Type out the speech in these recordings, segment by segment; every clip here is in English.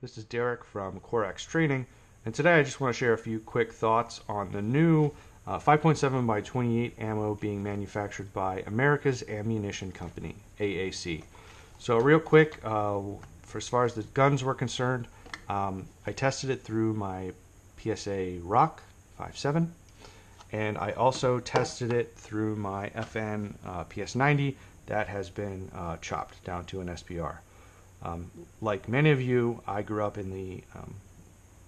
This is Derek from CoreX Training, and today I just want to share a few quick thoughts on the new 5.7 by 28 ammo being manufactured by America's Ammunition Company, AAC. So real quick, for as far as the guns were concerned, I tested it through my PSA Rock 5.7, and I also tested it through my FN PS90 that has been chopped down to an SPR. Like many of you, I grew up in the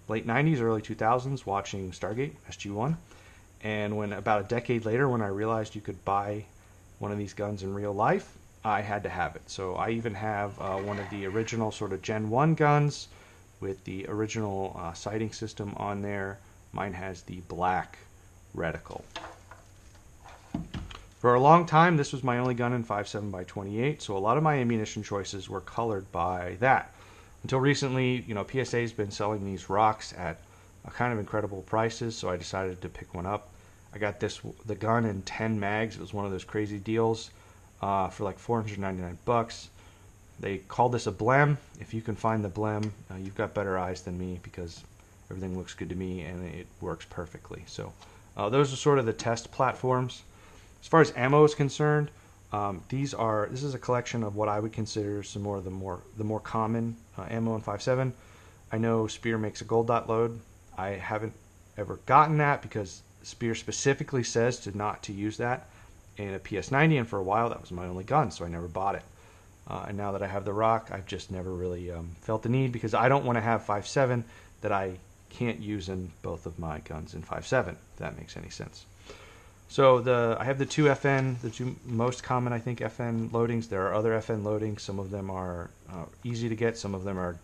late 90s, early 2000s watching Stargate SG-1, and when about a decade later, when I realized you could buy one of these guns in real life, I had to have it. So I even have one of the original sort of Gen 1 guns with the original sighting system on there. Mine has the black reticle. For a long time, this was my only gun in 5.7 by 28, so a lot of my ammunition choices were colored by that. Until recently, PSA's been selling these rocks at kind of incredible prices, so I decided to pick one up. I got the gun in 10 mags. It was one of those crazy deals for like 499 bucks. They called this a blem. If you can find the blem, you've got better eyes than me, because everything looks good to me and it works perfectly. So those are sort of the test platforms. As far as ammo is concerned, this is a collection of what I would consider some more of the more common ammo in 5.7. I know Speer makes a gold dot load. I haven't ever gotten that because Speer specifically says not to use that in a PS90, and for a while that was my only gun, so I never bought it. And now that I have the Rock, I've just never really felt the need, because I don't want to have 5.7 that I can't use in both of my guns in 5.7, if that makes any sense. So I have the two FN, the two most common, I think, FN loadings. There are other FN loadings. Some of them are easy to get. Some of them are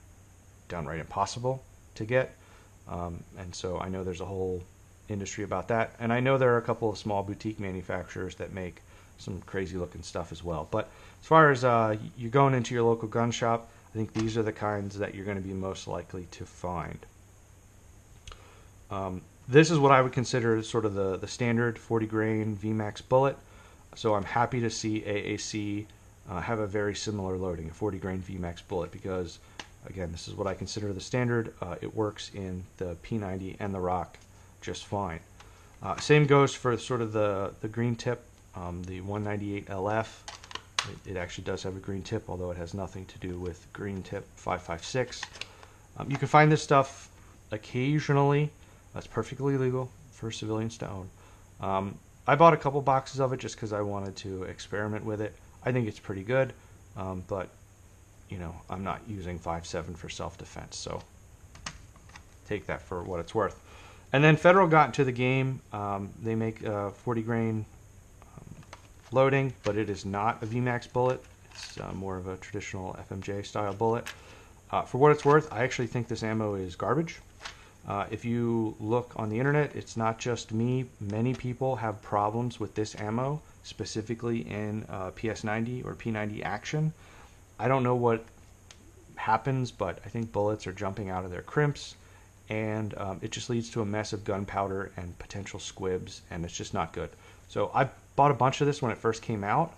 downright impossible to get. And so I know there's a whole industry about that. And I know there are a couple of small boutique manufacturers that make some crazy looking stuff as well. But as far as you're going into your local gun shop, I think these are the kinds that you're going to be most likely to find. This is what I would consider sort of the standard 40 grain VMAX bullet. So I'm happy to see AAC have a very similar loading, a 40 grain VMAX bullet, because again, this is what I consider the standard. It works in the P90 and the Rock just fine. Same goes for sort of the green tip, the 198 LF. It actually does have a green tip, although it has nothing to do with green tip 5.56. You can find this stuff occasionally. That's perfectly legal for civilians to own. I bought a couple boxes of it just because I wanted to experiment with it. I think it's pretty good, but I'm not using 5.7 for self-defense, so take that for what it's worth. And then Federal got into the game. They make 40 grain loading, but it is not a VMAX bullet. It's more of a traditional FMJ style bullet. For what it's worth, I actually think this ammo is garbage. If you look on the internet, it's not just me. Many people have problems with this ammo, specifically in PS90 or P90 action. I don't know what happens, but I think bullets are jumping out of their crimps, and it just leads to a mess of gunpowder and potential squibs, and it's just not good. So I bought a bunch of this when it first came out,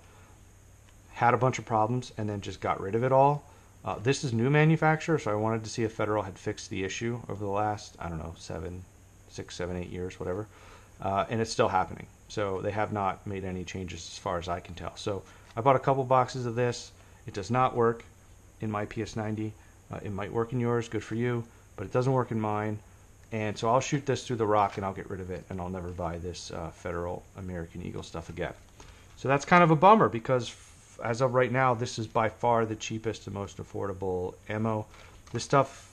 had a bunch of problems, and then just got rid of it all. This is new manufacturer, so I wanted to see if Federal had fixed the issue over the last, I don't know, 6, 7, 8 years, whatever. And it's still happening. So they have not made any changes as far as I can tell. So I bought a couple boxes of this. It does not work in my PS90. It might work in yours, good for you, but it doesn't work in mine. And so I'll shoot this through the Rock and I'll get rid of it, and I'll never buy this Federal American Eagle stuff again. So that's kind of a bummer, because as of right now, this is by far the cheapest and most affordable ammo. This stuff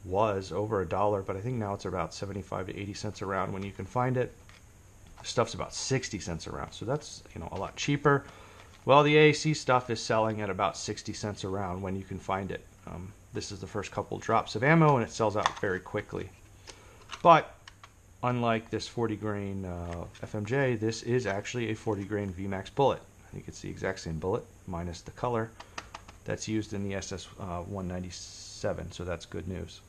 was over $1, but I think now it's about 75 to 80 cents a round when you can find it. This stuff's about 60 cents a round, so that's a lot cheaper. Well, the AAC stuff is selling at about 60 cents a round when you can find it. This is the first couple drops of ammo, and it sells out very quickly. But unlike this 40 grain FMJ, this is actually a 40 grain VMAX bullet. I think it's the exact same bullet, minus the color that's used in the SS-197, so that's good news.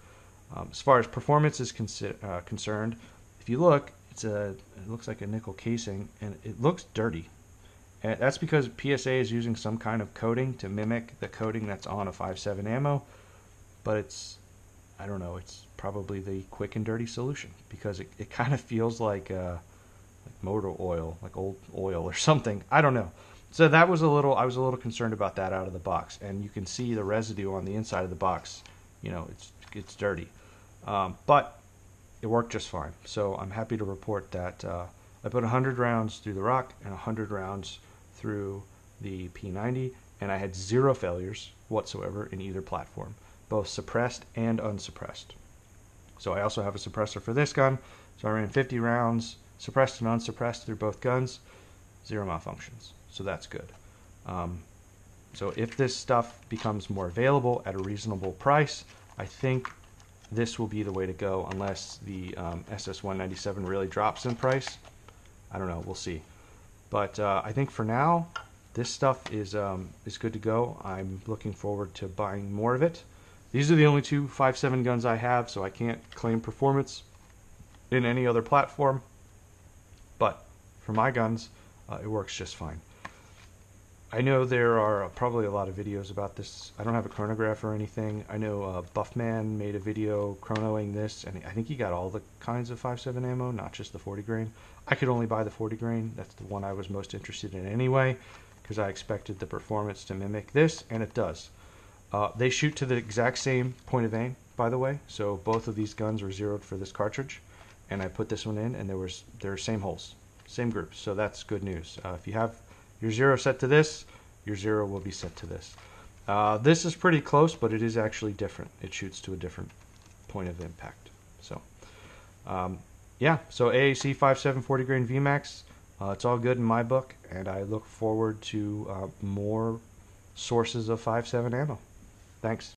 As far as performance is concerned, if you look, it looks like a nickel casing, and it looks dirty. And that's because PSA is using some kind of coating to mimic the coating that's on a 5.7 ammo, but I don't know, it's probably the quick and dirty solution because it kind of feels like motor oil, like old oil or something. I don't know. So that was I was a little concerned about that out of the box, and you can see the residue on the inside of the box. You know, it's dirty, but it worked just fine. So I'm happy to report that I put 100 rounds through the Rock and 100 rounds through the P90, and I had 0 failures whatsoever in either platform, both suppressed and unsuppressed. So I also have a suppressor for this gun, so I ran 50 rounds, suppressed and unsuppressed through both guns, 0 malfunctions. So that's good. So if this stuff becomes more available at a reasonable price, I think this will be the way to go, unless the SS197 really drops in price. I don't know, we'll see. But I think for now, this stuff is good to go. I'm looking forward to buying more of it. These are the only 2 5.7 guns I have, so I can't claim performance in any other platform. But for my guns, it works just fine. I know there are probably a lot of videos about this. I don't have a chronograph or anything. I know Buffman made a video chronoing this, and I think he got all the kinds of 5.7 ammo, not just the 40 grain. I could only buy the 40 grain. That's the one I was most interested in anyway, because I expected the performance to mimic this, and it does. They shoot to the exact same point of aim, by the way, so both of these guns were zeroed for this cartridge, and I put this one in, and there are same holes, same groups, so that's good news. If you have your 0 set to this, your 0 will be set to this. This is pretty close, but it is actually different. It shoots to a different point of impact. So, yeah, so AAC 5.7 40 grain VMAX, it's all good in my book, and I look forward to more sources of 5.7 ammo. Thanks.